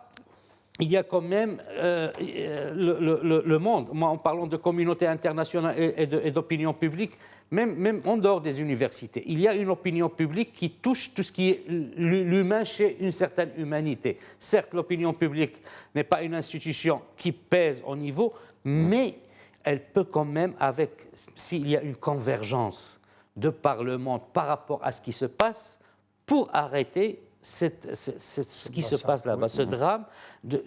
quand même le monde. Moi, en parlant de communauté internationale et d'opinion publique, même en dehors des universités, il y a une opinion publique qui touche tout ce qui est l'humain chez une certaine humanité. Certes, l'opinion publique n'est pas une institution qui pèse au niveau, mais elle peut quand même, s'il y a une convergence de par le monde par rapport à ce qui se passe, pour arrêter ce qui se passe là-bas, ce drame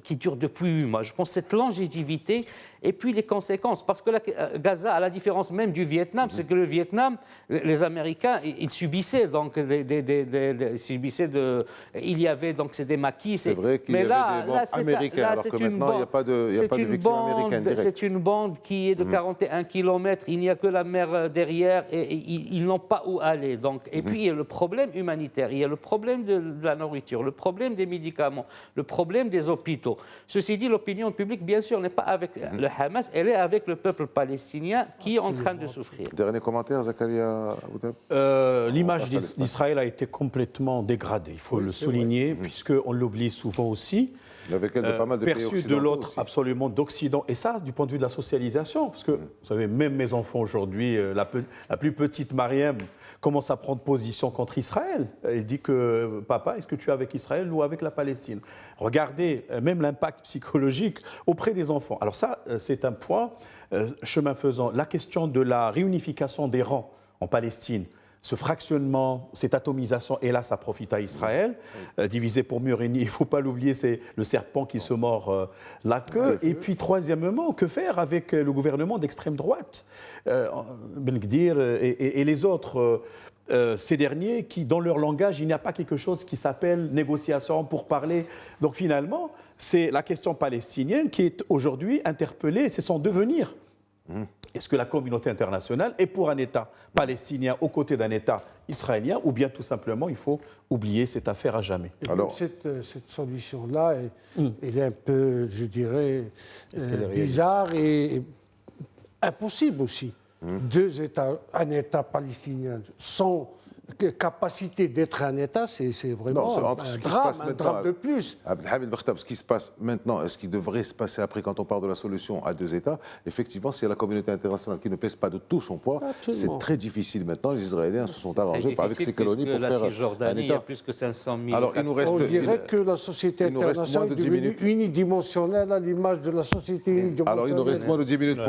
qui dure depuis 8 mois. Je pense cette longévité et puis les conséquences. Parce que Gaza, à la différence même du Vietnam, c'est que le Vietnam, les Américains, ils subissaient. Donc, il y avait donc c'est des maquis. C'est vrai qu'il y avait des bombes américaines, alors que maintenant, il n'y a pas de victimes américaines directes. C'est une bande qui est de 41 km, il n'y a que la mer derrière et ils n'ont pas où aller. Donc, et puis, il y a le problème humanitaire, il y a le problème de la nourriture, le problème des médicaments, le problème des hôpitaux. Ceci dit, l'opinion publique, bien sûr, n'est pas avec le Hamas, elle est avec le peuple palestinien qui est en train de souffrir. Dernier commentaire, Zakaria Outab. L'image d'Israël a été complètement dégradée, il faut le souligner, puisqu'on l'oublie souvent aussi. Avec elle de pas mal de pays perçu de l'autre absolument d'Occident. Et ça, du point de vue de la socialisation, parce que, vous savez, même mes enfants aujourd'hui, la plus petite Mariam commence à prendre position contre Israël. Elle dit que, papa, est-ce que tu es avec Israël ou avec la Palestine? Regardez même l'impact psychologique auprès des enfants. Alors ça, c'est un point, chemin faisant. La question de la réunification des rangs en Palestine, ce fractionnement, cette atomisation, et là, ça profite à Israël. Divisé pour mieux régner, il ne faut pas l'oublier, c'est le serpent qui se mord la queue. Et puis, troisièmement, que faire avec le gouvernement d'extrême droite, Ben Gdir et les autres ces derniers qui, dans leur langage, il n'y a pas quelque chose qui s'appelle négociation pour parler. Donc, finalement, c'est la question palestinienne qui est aujourd'hui interpellée, c'est son devenir. Est-ce que la communauté internationale est pour un État palestinien aux côtés d'un État israélien ou bien tout simplement il faut oublier cette affaire à jamais? Alors, cette solution-là, elle est un peu, je dirais, bizarre et impossible aussi. Deux États, un État palestinien sans capacité d'être un État, c'est vraiment un drame de plus. Abdelhamid Bakhtab, ce qui se passe maintenant et ce qui devrait se passer après quand on parle de la solution à 2 États, effectivement, s'il y a la communauté internationale qui ne pèse pas de tout son poids, c'est très difficile maintenant. Les Israéliens se sont arrangés avec ces colonies pour faire un État. Il y a plus que 500 000. Alors, il nous reste, on dirait que la société internationale est devenue unidimensionnelle à l'image de la société unidimensionnelle. Alors, il nous reste moins de 10 minutes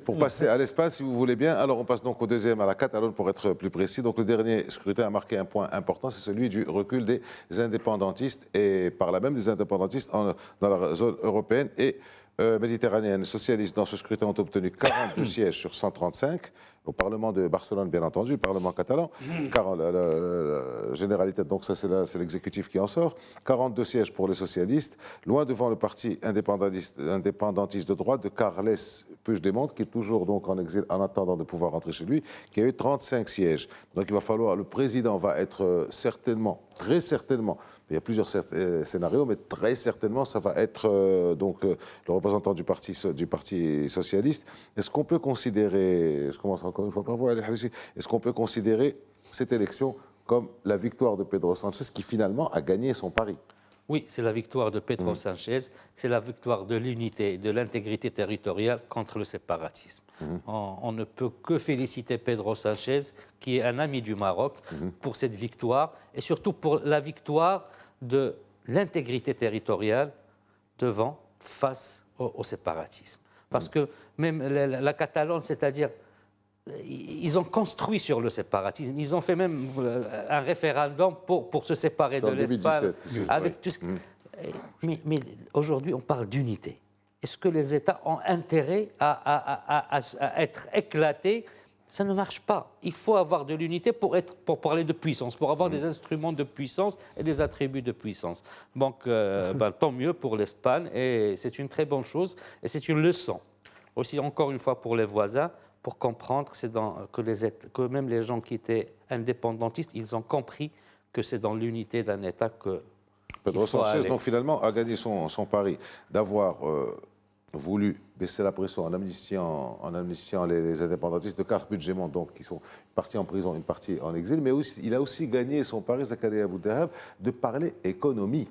pour passer à l'espace, si vous voulez bien. Alors, on passe donc au deuxième, à la Catalogne, pour être plus précis. Donc, le dernier scrutin a marqué un point important, c'est celui du recul des indépendantistes et par là même des indépendantistes dans la zone européenne et méditerranéenne. Les socialistes dans ce scrutin ont obtenu 42 sièges sur 135 au Parlement de Barcelone, bien entendu, le Parlement catalan. Car la généralité, donc ça c'est l'exécutif qui en sort. 42 sièges pour les socialistes, loin devant le parti indépendantiste de droite de Carles Puigdemont, qui est toujours donc en exil en attendant de pouvoir rentrer chez lui, qui a eu 35 sièges. Donc il va falloir, le président va être certainement, très certainement, il y a plusieurs scénarios, mais très certainement, ça va être donc le représentant du parti socialiste. Est-ce qu'on peut considérer, je commence encore une fois par vous, est-ce qu'on peut considérer cette élection comme la victoire de Pedro Sánchez qui finalement a gagné son pari? Oui, c'est la victoire de Pedro Sanchez, c'est la victoire de l'unité et de l'intégrité territoriale contre le séparatisme. On ne peut que féliciter Pedro Sanchez, qui est un ami du Maroc, pour cette victoire, et surtout pour la victoire de l'intégrité territoriale face au séparatisme. Parce que même la Catalogne, c'est-à-dire, ils ont construit sur le séparatisme. Ils ont fait même un référendum pour se séparer de l'Espagne. Mais aujourd'hui, on parle d'unité. Est-ce que les États ont intérêt à être éclatés? Ça ne marche pas. Il faut avoir de l'unité pour parler de puissance, pour avoir des instruments de puissance et des attributs de puissance. Donc, tant mieux pour l'Espagne, et c'est une très bonne chose, et c'est une leçon. Aussi, encore une fois, pour les voisins, pour comprendre que même les gens qui étaient indépendantistes, ils ont compris que c'est dans l'unité d'un État que Pedro Sanchez, donc finalement, a gagné son pari d'avoir voulu baisser la pression en amnistiant les indépendantistes de 4 budgéments, donc qui sont une partie en prison, une partie en exil, mais il a aussi gagné son pari, Zakaria Boudaïeb, de parler économie.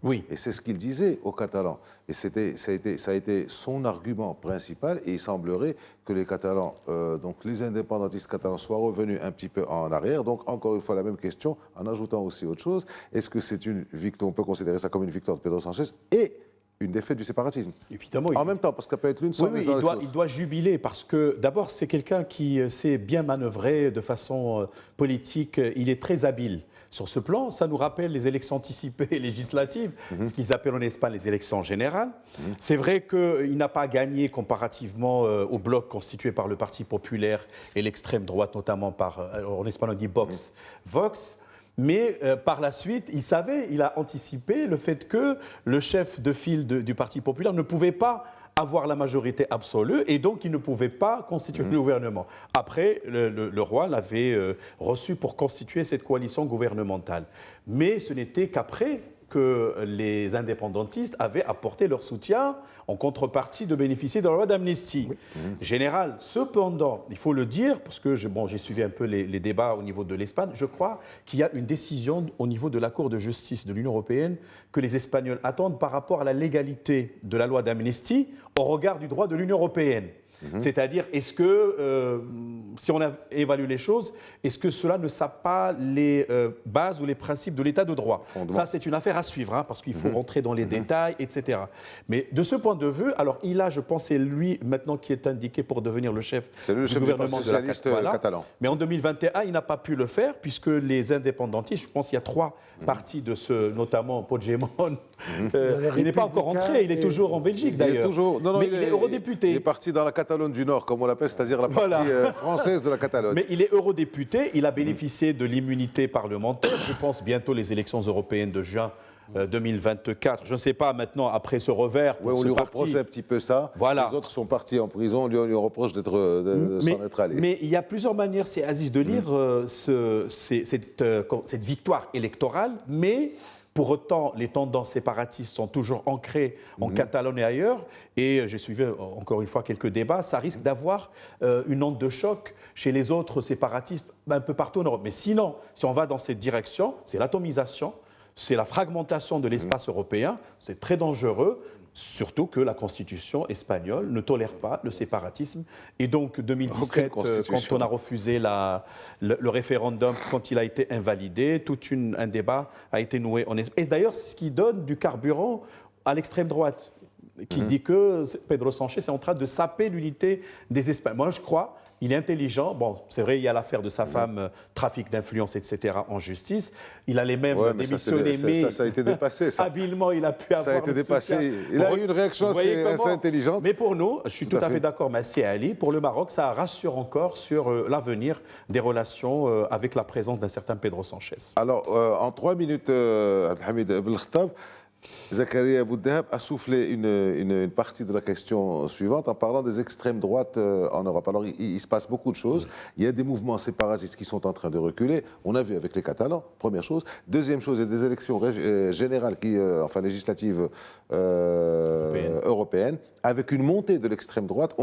Oui. Et c'est ce qu'il disait aux Catalans. Et ça a été son argument principal. Et il semblerait que les Catalans, donc les indépendantistes catalans, soient revenus un petit peu en arrière. Donc, encore une fois, la même question, en ajoutant aussi autre chose. Est-ce que c'est une victoire, on peut considérer ça comme une victoire de Pedro Sanchez et une défaite du séparatisme? Évidemment. En même temps, parce que ça peut être l'une sans oui, il doit jubiler, parce que d'abord, c'est quelqu'un qui sait bien manœuvrer de façon politique. Il est très habile. Sur ce plan, ça nous rappelle les élections anticipées législatives, ce qu'ils appellent en Espagne les élections générales. C'est vrai qu'il n'a pas gagné comparativement au bloc constitué par le Parti populaire et l'extrême droite, notamment en espagnol on dit Vox. Mais par la suite, il a anticipé le fait que le chef de file du Parti populaire ne pouvait pas avoir la majorité absolue, et donc il ne pouvait pas constituer le gouvernement. Après, le roi l'avait reçu pour constituer cette coalition gouvernementale. Mais ce n'était qu'après que les indépendantistes avaient apporté leur soutien en contrepartie de bénéficier de la loi d'amnistie générale. Cependant, il faut le dire, parce que j'ai suivi un peu les débats au niveau de l'Espagne, je crois qu'il y a une décision au niveau de la Cour de justice de l'Union européenne que les Espagnols attendent par rapport à la légalité de la loi d'amnistie au regard du droit de l'Union européenne. C'est-à-dire, est-ce que, si on évalue les choses, est-ce que cela ne sape pas les bases ou les principes de l'état de droit? Ça, c'est une affaire à suivre, parce qu'il faut rentrer dans les détails, etc. Mais de ce point de vue, alors il a, je pense, c'est lui maintenant qui est indiqué pour devenir le chef du gouvernement de la Catalogne. Mais en 2021, il n'a pas pu le faire, puisque les indépendantistes, je pense qu'il y a 3 partis de notamment Puigdemont, il n'est pas encore entré, il est toujours en Belgique d'ailleurs. Mais il est eurodéputé. Il est parti dans la Catalogne du Nord, comme on l'appelle, c'est-à-dire la partie française de la Catalogne. Mais il est eurodéputé, il a bénéficié de l'immunité parlementaire. Je pense bientôt les élections européennes de juin 2024. Je ne sais pas maintenant, après ce revers. Oui, on lui reproche un petit peu ça. Voilà. Les autres sont partis en prison, on lui reproche de s'en être allé. Mais il y a plusieurs manières, c'est Aziz, de lire cette victoire électorale, mais pour autant, les tendances séparatistes sont toujours ancrées en Catalogne et ailleurs. Et j'ai suivi encore une fois quelques débats. Ça risque d'avoir une onde de choc chez les autres séparatistes un peu partout en Europe. Mais sinon, si on va dans cette direction, c'est l'atomisation, c'est la fragmentation de l'espace européen. C'est très dangereux. Surtout que la Constitution espagnole ne tolère pas le séparatisme. Et donc, 2017, quand on a refusé le référendum, quand il a été invalidé, un débat a été noué en Espagne. Et d'ailleurs, c'est ce qui donne du carburant à l'extrême droite, qui dit que Pedro Sanchez est en train de saper l'unité des Espagnols. Moi, je crois, il est intelligent. Bon, c'est vrai, il y a l'affaire de sa femme, trafic d'influence, etc., en justice. Il allait même démissionner, mais ça a été dépassé. Ça. Habilement, il a pu avoir. Ça a été dépassé. Il a eu une réaction assez intelligente. Mais pour nous, je suis tout à fait d'accord, Massi Ali, pour le Maroc, ça rassure encore sur l'avenir des relations avec la présence d'un certain Pedro Sanchez. Alors, en 3 minutes, Abdelhamid Belkhtab, Zakaria Abou-Dahab a soufflé une partie de la question suivante en parlant des extrêmes droites en Europe. Alors, il se passe beaucoup de choses. Il y a des mouvements séparatistes qui sont en train de reculer. On a vu avec les Catalans, première chose. Deuxième chose, il y a des élections générales, enfin législatives européennes, avec une montée de l'extrême droite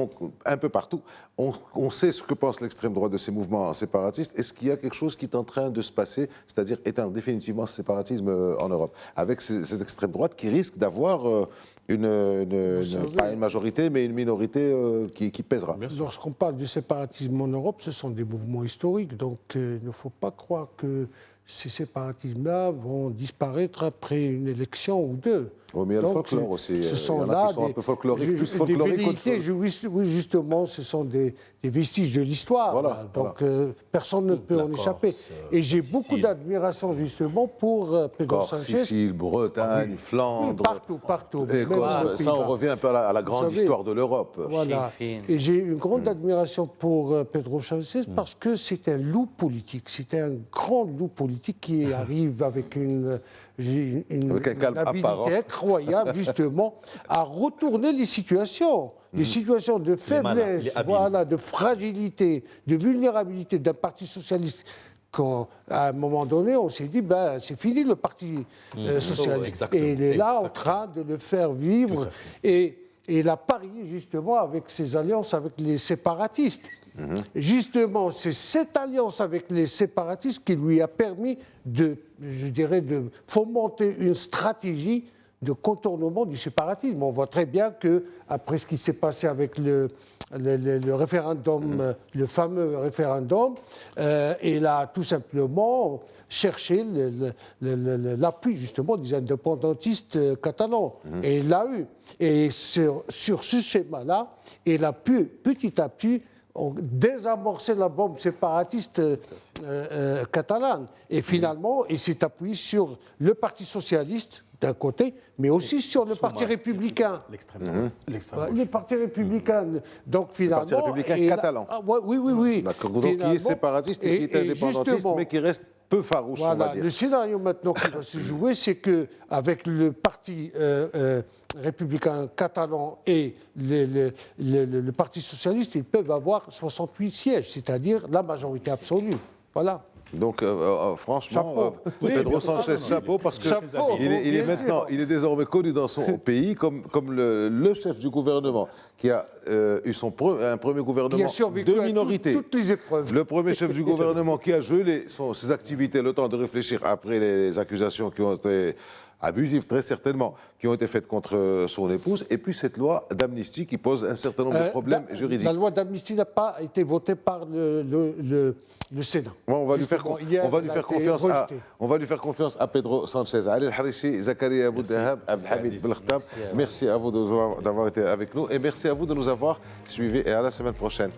un peu partout. On sait ce que pense l'extrême droite de ces mouvements séparatistes. Est-ce qu'il y a quelque chose qui est en train de se passer, c'est-à-dire éteindre définitivement ce séparatisme en Europe, avec cette extrême droite qui risque d'avoir pas une majorité, mais une minorité qui pèsera. Lorsqu'on parle du séparatisme en Europe, ce sont des mouvements historiques, donc il ne faut pas croire que ces séparatismes-là vont disparaître après une élection ou deux. Oh, mais il y a le folklore aussi. Ce sont il y en a qui sont un peu folkloriques, plus folkloriques qu'autre chose. Oui, justement, ce sont des vestiges de l'histoire. Voilà, donc personne ne peut en échapper. Et j'ai beaucoup d'admiration justement pour Pedro Corse, Sanchez. Sicile, Bretagne, Flandre. Partout. Écosse, ça, on revient un peu à la grande histoire de l'Europe. Voilà. Et j'ai une grande admiration pour Pedro Sanchez parce que c'est un loup politique. C'est un grand loup politique qui arrive avec une habilité incroyable, justement, à retourner les situations. Les situations de faiblesse, de fragilité, de vulnérabilité d'un parti socialiste. Quand, à un moment donné, on s'est dit, c'est fini le parti socialiste. Et il est là en train de le faire vivre. Et il a parié justement avec ses alliances avec les séparatistes. Justement, c'est cette alliance avec les séparatistes qui lui a permis de fomenter une stratégie de contournement du séparatisme. On voit très bien qu'après ce qui s'est passé avec le référendum, le fameux référendum, il a tout simplement cherché l'appui justement des indépendantistes catalans. Et il l'a eu. Et sur ce schéma-là, il a pu petit à petit désamorcer la bombe séparatiste catalane. Et finalement, il s'est appuyé sur le Parti socialiste d'un côté, mais aussi sur le Parti républicain. Le Parti républicain. Donc finalement, le Parti républicain catalan. Oui. Donc qui est séparatiste et qui est indépendantiste, mais qui reste peu farouche, on va dire. Le scénario maintenant qui va se jouer, c'est qu'avec le Parti républicain catalan et le Parti socialiste, ils peuvent avoir 68 sièges, c'est-à-dire la majorité absolue. Voilà. Donc, franchement, Pedro Sanchez, chapeau, parce qu'il est désormais connu dans son pays comme le chef du gouvernement qui a eu un premier gouvernement de minorité. Toutes les épreuves. Le premier chef du gouvernement qui a gelé ses activités, le temps de réfléchir après les accusations qui ont été abusives, très certainement, qui ont été faites contre son épouse, et puis cette loi d'amnistie qui pose un certain nombre de problèmes juridiques. La loi d'amnistie n'a pas été votée par le Sénat. On va lui faire confiance à Pedro Sanchez. Ali El-Harichi, Zakaria Abou-Dahab, Abdelhamid Belkhtab, merci à vous d'avoir été avec nous et merci à vous de nous avoir suivis et à la semaine prochaine.